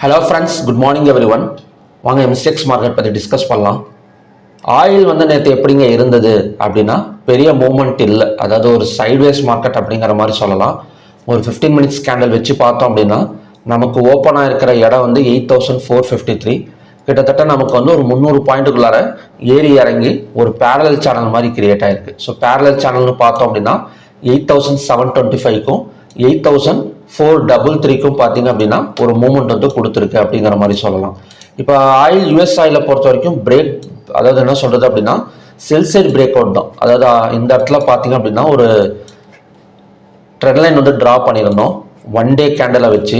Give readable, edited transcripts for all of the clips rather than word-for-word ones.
Hello friends, good morning every one. வாங்க MCX market பற்றி discuss பண்ணலாம். ஆயில் நேற்று எப்படிங்க இருந்தது அப்படின்னா பெரிய மூவ்மெண்ட் இல்லை, அதாவது ஒரு சைட்வேஸ் மார்க்கெட் அப்படிங்கிற மாதிரி சொல்லலாம். ஒரு 15 மினிட்ஸ் கேண்டில் வச்சு பார்த்தோம் அப்படின்னா நமக்கு ஓப்பனாக இருக்கிற இடம் 8453. கிட்டத்தட்ட நமக்கு ஒரு 300 பாயிண்ட்டுக்குள்ளார ஏறி இறங்கி ஒரு பேரலல் சேனல் மாதிரி கிரியேட் ஆயிருக்கு. ஸோ பேரலல் சேனல்னு பார்த்தோம் அப்படின்னா 8725க்கும் 8433க்கும் பார்த்தீங்க அப்படின்னா ஒரு மூவ்மெண்ட் கொடுத்துருக்கு அப்படிங்கிற மாதிரி சொல்லலாம். இப்போ ஆயில் யூஎஸ் ஆயிலை பொறுத்த வரைக்கும் பிரேக், அதாவது என்ன சொல்றது அப்படின்னா செல் சைடு பிரேக் அவுட் தான். அதாவது இந்த இடத்துல பார்த்தீங்க அப்படின்னா ஒரு ட்ரெண்ட் லைன் ட்ரா பண்ணியிருந்தோம் ஒன் டே கேண்டலை வச்சு.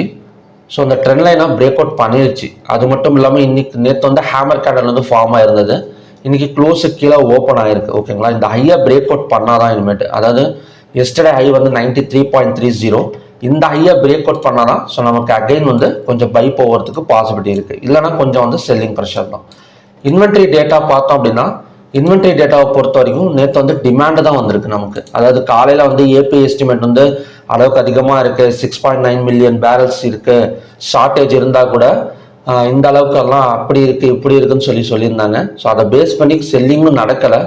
ஸோ அந்த ட்ரெண்ட் லைனாக பிரேக் அவுட் பண்ணிருச்சு. அது மட்டும் இல்லாமல் இன்னைக்கு நேற்று ஹேமர் கேண்டல் ஃபார்ம் ஆயிருந்தது. இன்னைக்கு க்ளோஸு கீழே ஓப்பன் ஆயிருக்கு. ஓகேங்களா, இந்த ஹையை பிரேக் அவுட் பண்ணாதான் இனிமேட்டு, அதாவது எஸ்டர்டே ஹை 93.30, இந்த ஹையை பிரேக் அவுட் பண்ணாதான் ஸோ நமக்கு அகைன் கொஞ்சம் பை போகிறதுக்கு பாசிபிலிட்டி இருக்குது. இல்லைனா கொஞ்சம் செல்லிங் ப்ரெஷர் தான். இன்வென்ட்ரி டேட்டா பார்த்தோம் அப்படின்னா இன்வென்ட்ரி டேட்டாவை பொறுத்த வரைக்கும் நேற்று டிமாண்டு தான் வந்திருக்கு நமக்கு. அதாவது காலையில் ஏபி எஸ்டிமேட் அளவுக்கு அதிகமாக இருக்குது, 6.9 மில்லியன் பேரல்ஸ் இருக்குது. ஷார்ட்டேஜ் இருந்தால் கூட இந்த அளவுக்கெல்லாம் அப்படி இருக்குது இப்படி இருக்குன்னு சொல்லியிருந்தாங்க. ஸோ அதை பேஸ் பண்ணி செல்லிங்கும் நடக்கலை.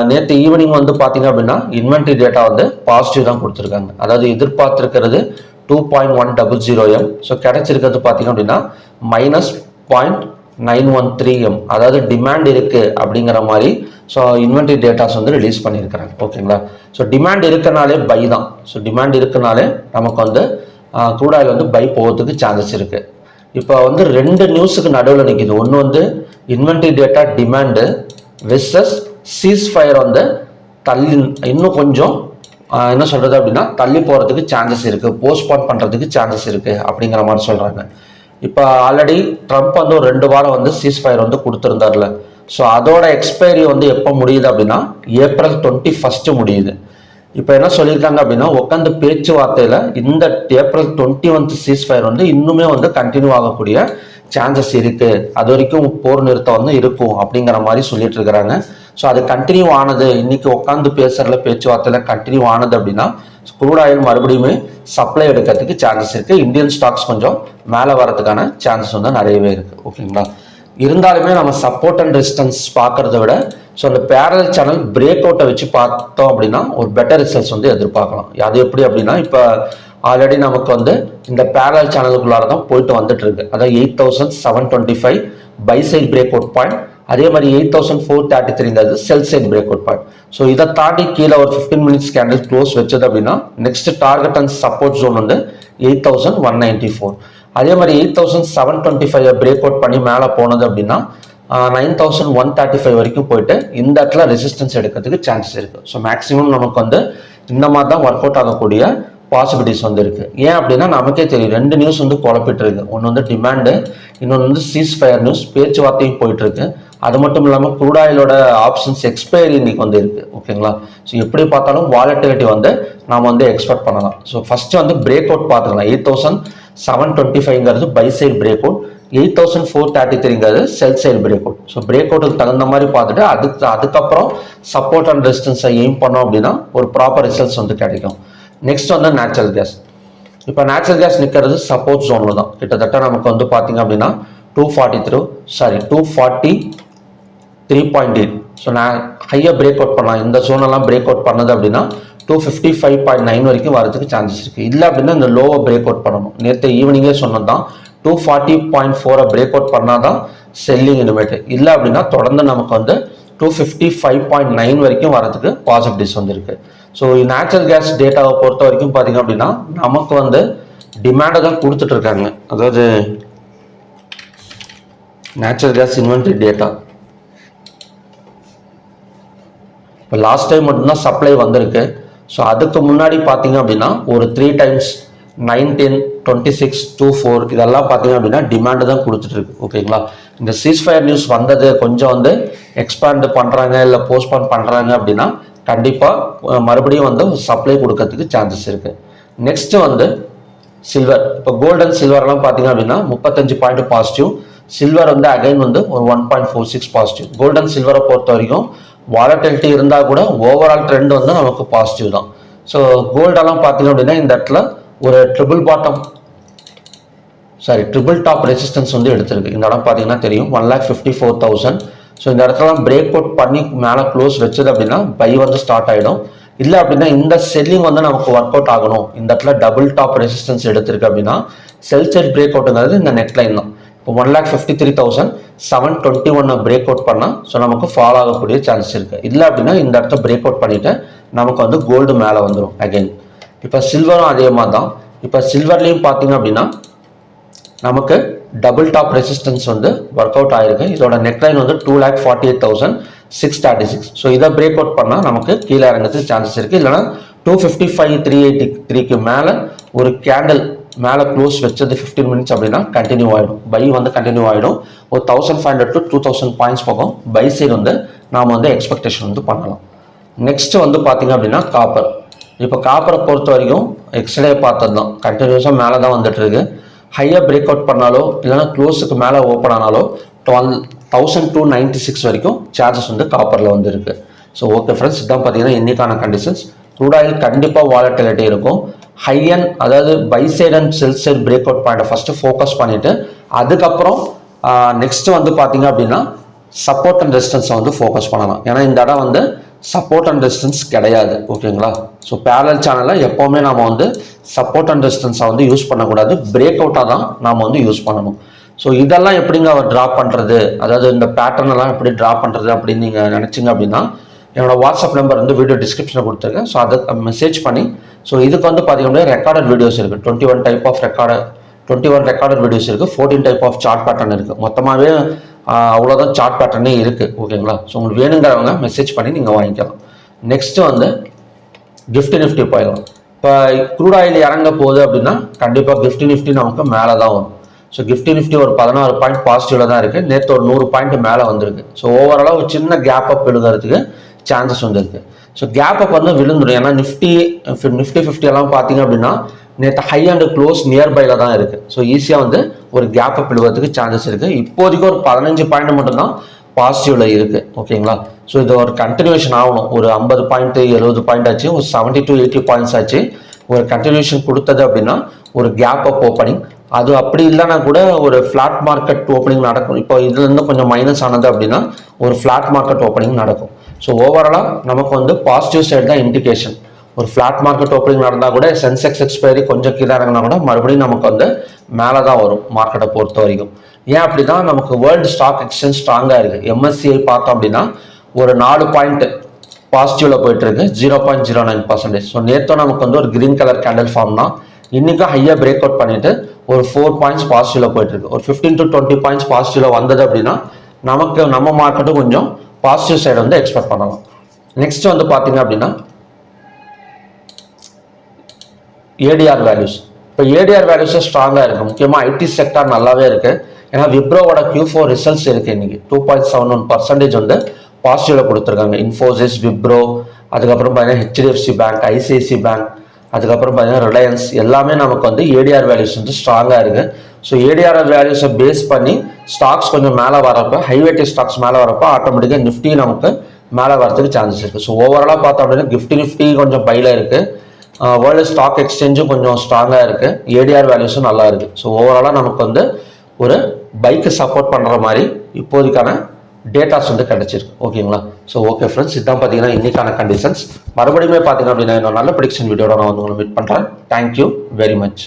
நேற்று ஈவினிங் பார்த்தீங்க அப்படின்னா இன்வென்ட்ரி டேட்டா பாசிட்டிவ் தான் கொடுத்துருக்காங்க. அதாவது எதிர்பார்த்துருக்கிறது 2.100M, ஸோ கிடைச்சிருக்கிறது பார்த்தீங்க அப்படின்னா -0.913M. அதாவது டிமாண்ட் இருக்கு அப்படிங்கிற மாதிரி ஸோ இன்வென்ட்ரி டேட்டாஸ் ரிலீஸ் பண்ணியிருக்கிறாங்க. ஓகேங்களா, ஸோ டிமாண்ட் இருக்கனாலே பை தான். ஸோ டிமாண்ட் இருக்கனாலே நமக்கு க்ரூட் ஆயில் பை போகிறதுக்கு சான்சஸ் இருக்கு. இப்போ ரெண்டு நியூஸுக்கு நடுவில் நிற்கிது. ஒன்று inventory data demand versus ceasefire தள்ளி இன்னும் கொஞ்சம் என்ன சொல்றது அப்படின்னா தள்ளி போகிறதுக்கு சான்சஸ் இருக்குது, போஸ்ட்போன் பண்ணுறதுக்கு சான்சஸ் இருக்குது அப்படிங்கிற மாதிரி சொல்கிறாங்க. இப்போ ஆல்ரெடி ட்ரம்ப் ஒரு 2 வாரம் சீஸ்ஃபயர் கொடுத்துருந்தார்ல. ஸோ அதோட எக்ஸ்பைரி எப்போ முடியுது அப்படின்னா April 21 முடியுது. இப்போ என்ன சொல்லியிருக்காங்க அப்படின்னா உட்காந்து பேச்சுவார்த்தையில் இந்த April 21 சீஸ்ஃபயர் இன்னுமே கண்டினியூ ஆகக்கூடிய சான்சஸ் இருக்கு. அது வரைக்கும் போர் நிறுத்தம் இருக்கும் அப்படிங்கிற மாதிரி சொல்லிட்டு இருக்கிறாங்க. ஸோ அது கண்டினியூ ஆனது, இன்னைக்கு உட்காந்து பேச்சுவார்த்தையில் கண்டினியூ ஆனது அப்படின்னா க்ரூட் ஆயில் மறுபடியும் சப்ளை எடுக்கிறதுக்கு சான்சஸ் இருக்கு. இந்தியன் ஸ்டாக்ஸ் கொஞ்சம் மேலே வரதுக்கான சான்சஸ் நிறையவே இருக்கு. ஓகேங்களா, இருந்தாலுமே நம்ம சப்போர்ட் அண்ட் ரெசிஸ்டன்ஸ் பார்க்கறத விட ஸோ அந்த பேரலல் சேனல் பிரேக் அவுட்டை வச்சு பார்த்தோம் அப்படின்னா ஒரு பெட்டர் ரிசல்ட்ஸ் எதிர்பார்க்கலாம். அது எப்படி அப்படின்னா இப்போ ஆல்ரெடி நமக்கு இந்த பேரலல் சேனலுக்குள்ளார தான் போயிட்டு வந்துட்டு இருக்கு. அதாவது 8725 buy side break out point, அதே மாதிரி 8433 sell side break out point. So இதை தாண்டி கீழே ஒரு 15 மினிட்ஸ் கேண்டில் க்ளோஸ் வச்சது அப்படின்னா next target and support zone 8194. அதே மாதிரி 8725 பிரேக் அவுட் பண்ணி மேலே போனது அப்படின்னா 9135 வரைக்கும் போயிட்டு இந்த இடத்துல ரெசிஸ்டன்ஸ் எடுக்கிறதுக்கு சான்சஸ் இருக்கு. ஸோ மேக்ஸிமம் நமக்கு இந்த மாதிரி தான் ஒர்க் அவுட் ஆகக்கூடிய பாசிபிலிட்டிஸ் இருக்கு. ஏன் அப்படின்னா நமக்கே தெரியும், 2 நியூஸ் குழப்பிட்டு இருக்கு. ஒன்று டிமாண்டு, இன்னொன்று சீஸ்ஃபயர் நியூஸ். பேச்சுவார்த்தையும் போயிட்டு இருக்கு. அது மட்டும் இல்லாமல் க்ரூட் ஆயிலோட ஆப்ஷன்ஸ் எக்ஸ்பைரி இன்னைக்கு இருக்கு. ஓகேங்களா, ஸோ எப்படி பார்த்தாலும் வாலட்டிலிட்டி நாம எக்ஸ்பெக்ட் பண்ணலாம். ஸோ ஃபர்ஸ்ட் பிரேக் அவுட் பார்த்துக்கலாம். 8725ங்கிறது பை சைட் பிரேக் அவுட், 8433ங்கிறது sell side break out. So break அவுட்டுக்கு தகுந்த மாதிரி பார்த்துட்டு அதுக்கப்புறம் சப்போர்ட் அண்ட் ரெசிஸ்டன்ஸை எய்ம் பண்ணோம் அப்படின்னா ஒரு ப்ராப்பர் ரிசல்ட்ஸ் கிடைக்கும். Next natural gas. இப்போ நேச்சுரல் கேஸ் நிற்கிறது சப்போர்ட் ஜோன்ல தான். கிட்டத்தட்ட நமக்கு பார்த்தீங்க அப்படின்னா 243.8. ஸோ நான் ஹையை பிரேக் அவுட் பண்ணலாம். இந்த ஜோனெல்லாம் பிரேக் அவுட் பண்ணது அப்படின்னா 255.9 வரைக்கும் வரதுக்கு சான்சஸ் இருக்கு. இல்லை அப்படின்னா இந்த லோவை பிரேக் அவுட் பண்ணணும். நேற்று ஈவினிங்கே சொன்னது தான் 240.4 பிரேக் அவுட் பண்ணாதான் செல்லிங் இனிமேட்டு. இல்லை அப்படின்னா தொடர்ந்து நமக்கு 255.9 வரைக்கும் வரதுக்கு பாசிபிலிட்டிஸ் இருக்கு. ஸோ நேச்சுரல் கேஸ் டேட்டாவை பொறுத்த வரைக்கும் பார்த்தீங்க அப்படின்னா நமக்கு டிமாண்டை தான் கொடுத்துட்டு இருக்காங்க. அதாவது நேச்சுரல் கேஸ் இன்வென்ட்ரி டேட்டா இப்போ லாஸ்ட் டைம் மட்டும்தான் சப்ளை வந்திருக்கு. ஸோ அதுக்கு முன்னாடி பார்த்தீங்க அப்படின்னா ஒரு 3 டைம்ஸ் 9, 10, 26, 24 இதெல்லாம் பார்த்தீங்க அப்படின்னா டிமாண்டு தான் கொடுத்துட்டு இருக்கு. ஓகேங்களா, இந்த சீஸ்ஃபயர் நியூஸ் வந்தது கொஞ்சம் எக்ஸ்பேண்ட் பண்ணுறாங்க இல்லை போஸ்ட்போன் பண்ணுறாங்க அப்படின்னா கண்டிப்பாக மறுபடியும் சப்ளை கொடுக்கறதுக்கு சான்சஸ் இருக்கு. Next silver. இப்போ கோல்டு அண்ட் சில்வர்லாம் பார்த்தீங்க அப்படின்னா 35 பாயிண்ட் பாசிட்டிவ். சில்வர் அகைன் ஒரு 1.46 பாசிட்டிவ். கோல்டு அண்ட் சில்வரை பொறுத்த வரைக்கும் வாலட்டிலிட்டி இருந்தால் கூட ஓவரால் ட்ரெண்ட் நமக்கு பாசிட்டிவ் தான். ஸோ கோல்டெல்லாம் பார்த்தீங்க அப்படின்னா இந்த இடத்துல ஒரு triple bottom sorry triple top resistance வந்து எடுத்திருக்கு. இந்த இடம் பார்த்தீங்கன்னா தெரியும் 1,54,000. ஸோ இந்த இடத்துலலாம் பிரேக் அவுட் பண்ணி மேலே க்ளோஸ் வச்சது அப்படின்னா பை வந்து ஸ்டார்ட் ஆகிடும். இல்லை அப்படின்னா இந்த செல்லிங் வந்து நமக்கு ஒர்க் அவுட் ஆகணும், இந்த இடத்துல டபுள் டாப் ரெசிஸ்டன்ஸ் எடுத்திருக்கு அப்படின்னா செல் சைட் பிரேக் அவுட்டுங்கிறது இந்த நெட் லைன் தான். இப்போ 1,53,721 பிரேக் அவுட் பண்ணால் ஸோ நமக்கு ஃபாலோ ஆகக்கூடிய சான்சஸ் இருக்குது. இல்லை அப்படின்னா இந்த இடத்த பிரேக் அவுட் பண்ணிவிட்டு நமக்கு வந்து கோல்டு மேலே வந்துடும் அகைன். இப்போ சில்வரும் அதே மாதிரி தான். இப்போ சில்வர்லேயும் பார்த்தீங்க அப்படின்னா நமக்கு டபுள் டாப் ரெசிஸ்டன்ஸ் வந்து ஒர்க் அவுட் ஆயிருக்கு. இதோட நெட் லைன் வந்து 2,48,636. ஸோ இதை பிரேக் அவுட் பண்ணால் நமக்கு கீழே இறங்கிறதுக்கு சான்சஸ் இருக்குது. இல்லைனா 255,383க்கு மேலே ஒரு கேண்டில் மேலே க்ளோஸ் வச்சது 15 மினிட்ஸ் அப்படின்னா கண்டினியூ ஆகிடும், பை வந்து கண்டினியூ ஆகிடும். ஒரு 1,500 to 2,000 பாயிண்ட்ஸ் பக்கம் பை சைடு வந்து நாம் வந்து எக்ஸ்பெக்டேஷன் வந்து பண்ணலாம். நெக்ஸ்ட் வந்து பார்த்தீங்க அப்படின்னா காப்பர். இப்போ காப்பரை பொறுத்த வரைக்கும் எக்ஸ்டே பார்த்தது தான், கண்டினியூஸாக மேலே தான் வந்துட்டு இருக்கு. ஹையாக பிரேக் அவுட் பண்ணாலோ இல்லைனா க்ளோஸுக்கு மேலே ஓப்பன் ஆனாலோ 12,296 வரைக்கும் சார்ஜஸ் வந்து காப்பரில் வந்து இருக்கு. ஸோ ஓகே ஃப்ரெண்ட்ஸ், இதான் பார்த்தீங்கன்னா இன்னைக்கான கண்டிஷன்ஸ். க்ரூட் ஆயில் கண்டிப்பாக வாலட்டிலிட்டி இருக்கும். ஹை அண்ட் அதாவது buy side and sell side break out பாயிண்ட்டை ஃபஸ்ட்டு ஃபோக்கஸ் பண்ணிவிட்டு அதுக்கப்புறம் நெக்ஸ்ட் வந்து பார்த்தீங்க அப்படின்னா சப்போர்ட் அண்ட் ரெசிஸ்டன்ஸை வந்து ஃபோக்கஸ் பண்ணலாம். ஏன்னா இந்த இடம் வந்து சப்போர்ட் அண்ட் ரெசிஸ்டன்ஸ் கிடையாது, ஓகேங்களா. ஸோ பேரலல் சேனலில் எப்போவுமே நம்ம வந்து சப்போர்ட் அண்ட் ரெசிஸ்டன்ஸை வந்து யூஸ் பண்ணக்கூடாது, பிரேக் அவுட்டாக தான் நாம் வந்து யூஸ் பண்ணணும். ஸோ இதெல்லாம் எப்படிங்க அவர் ட்ரா பண்ணுறது, அதாவது இந்த பேட்டர்ன் எல்லாம் எப்படி ட்ரா பண்ணுறது அப்படின்னு நீங்கள் நினச்சிங்க அப்படின்னா என்னோட வாட்ஸ்அப் நம்பர் வந்து வீடியோ டிஸ்கிரிப்ஷனில் கொடுத்துருக்கேன். ஸோ அதை மெசேஜ் பண்ணி ஸோ இதுக்கு வந்து பார்த்தீங்கன்னா ரெக்கார்டட் வீடியோஸ் இருக்குது, 21 டைப் ஆஃப் ரெக்கார்டட் வீடியோஸ் இருக்குது, 14 டைப் ஆஃப் சார்ட் பேட்டர்ன் இருக்குது. மொத்தமாகவே அவ்வளோதான் சார்ட் பேட்டர்னே இருக்குது, ஓகேங்களா. ஸோ உங்களுக்கு வேணுங்கிறவங்க மெசேஜ் பண்ணி நீங்கள் வாங்கிக்கலாம். நெக்ஸ்ட்டு வந்து கிஃப்ட் நிஃப்டி போயிடலாம். இப்போ க்ரூட் ஆயில் இறங்க போகுது அப்படின்னா கண்டிப்பாக கிஃப்ட் நிஃப்டி நமக்கு மேலே தான் வரும். ஸோ கிஃப்ட் நிஃப்டி ஒரு 16 பாயிண்ட் பாசிட்டிவில் தான் இருக்குது. நேற்று ஒரு 100 பாயிண்ட் மேலே வந்திருக்கு. ஸோ ஓவராலாக ஒரு சின்ன கேப் அப் விழுகிறதுக்கு சான்சஸ் வந்துருக்கு. ஸோ கேப் அப் வந்து விழுந்துடும். ஏன்னா நிஃப்டி 50 எல்லாம் பார்த்தீங்க அப்படின்னா நேற்று ஹை அண்ட் க்ளோஸ் நியர்பைல தான் இருக்குது. ஸோ ஈஸியாக வந்து ஒரு கேப் அப் விழுவதுக்கு சான்சஸ் இருக்குது. இப்போதைக்கு ஒரு 15 பாயிண்ட் மட்டும்தான் பாசிட்டிவ்ல இருக்குது, ஓகேங்களா. ஸோ இது ஒரு கண்டினியூஷன் ஆகணும். ஒரு 50 பாயிண்ட் 70 பாயிண்ட் ஆச்சு, ஒரு 70 to 80 பாயிண்ட்ஸ் ஆச்சு. ஒரு கண்டினியூஷன் கொடுத்தது அப்படின்னா ஒரு கேப் அப் ஓப்பனிங், அது அப்படி இல்லைன்னா கூட ஒரு ஃப்ளாட் மார்க்கெட் ஓப்பனிங் நடக்கும். இப்போ இதுலேருந்து கொஞ்சம் மைனஸ் ஆனது அப்படின்னா ஒரு ஃப்ளாட் மார்க்கெட் ஓப்பனிங் நடக்கும். ஸோ ஓவராலாக நமக்கு வந்து பாசிட்டிவ் சைடு தான் இண்டிகேஷன். ஒரு ஃப்ளாட் மார்க்கெட் ஓப்பனிங் நடந்தால் கூட சென்செக்ஸ் எக்ஸ்பைரி கொஞ்சம் கீழே இறங்கினா கூட மறுபடியும் நமக்கு வந்து மேலே தான் வரும் மார்க்கெட்டை பொறுத்த வரைக்கும். ஏன் அப்படின்னா நமக்கு வேர்ல்டு ஸ்டாக் எக்ஸ்சேஞ்ச் ஸ்ட்ராங்காக இருக்குது. MSCI பார்த்தோம் அப்படின்னா ஒரு 4 பாயிண்ட் பாசிட்டிவில் போயிட்டு இருக்கு, 0.09%. ஸோ நேற்று நமக்கு வந்து ஒரு கிரீன் கலர் கேண்டில் ஃபார்ம் தான். இன்னைக்கும் ஹையாக பிரேக் அவுட் பண்ணிட்டு ஒரு 4 பாயிண்ட்ஸ் பாசிட்டிவில் போயிட்டு இருக்கு. ஒரு 15 to 20 பாயிண்ட்ஸ் பாசிட்டிவில் வந்தது அப்படின்னா நமக்கு நம்ம மார்க்கெட்டும் கொஞ்சம் பாசிட்டிவ் சைடு வந்து எக்ஸ்பெக்ட் பண்ணலாம். நெக்ஸ்ட் வந்து பார்த்தீங்க அப்படின்னா ஏடிஆர் வேல்யூஸ். இப்போ ஏடிஆர் வேல்யூஸும் ஸ்ட்ராங்காக இருக்குது. முக்கியமாக ஐடி செக்டார் நல்லாவே இருக்குது. ஏன்னா விப்ரோவோட Q4 ரிசல்ட்ஸ் இருக்குது இன்னைக்கு 2.71% வந்து பாசிட்டிவில் கொடுத்துருக்காங்க. இன்ஃபோசிஸ், விப்ரோ, அதுக்கப்புறம் பார்த்தீங்கன்னா HDFC பேங்க், ICICI பேங்க், அதுக்கப்புறம் பார்த்தீங்கன்னா ரிலையன்ஸ், எல்லாமே நமக்கு வந்து ஏடிஆர் வேல்யூஸ் வந்து ஸ்ட்ராங்காக இருக்குது. ஸோ ஏடிஆர் வேல்யூஸை பேஸ் பண்ணி ஸ்டாக்ஸ் கொஞ்சம் மேலே வரப்போ, ஹைவேட்டேஜ் ஸ்டாக்ஸ் மேலே வரப்போ ஆட்டோமேட்டிக்காக நிஃப்டி நமக்கு மேலே வரதுக்கு சான்சஸ் இருக்குது. ஸோ ஓவராலாக பார்த்தோம் அப்படின்னா கிஃப்ட் நிஃப்டி கொஞ்சம் பையில் இருக்குது, வேர்ல்டு ஸ்டாக் எக்ஸ்சேஞ்சும் கொஞ்சம் ஸ்ட்ராங்காக இருக்குது, ஏடிஆர் வேல்யூஸும் நல்லா இருக்குது. ஸோ ஓவராலாக நமக்கு வந்து ஒரு பைக்கு சப்போர்ட் பண்ணுற மாதிரி இப்போதைக்கான டேட்டாஸ் வந்து கிடைச்சிருக்கு, ஓகேங்களா. ஸோ ஓகே ஃப்ரெண்ட்ஸ், இதுதான் பார்த்தீங்கன்னா இன்னைக்கான கண்டிஷன்ஸ். மறுபடியும் பார்த்தீங்க அப்படின்னா இன்னும் நல்ல ப்ரெடிக்ஷன் வீடியோட நான் வந்து உங்களை மீட் பண்ணுறேன். Thank you very much.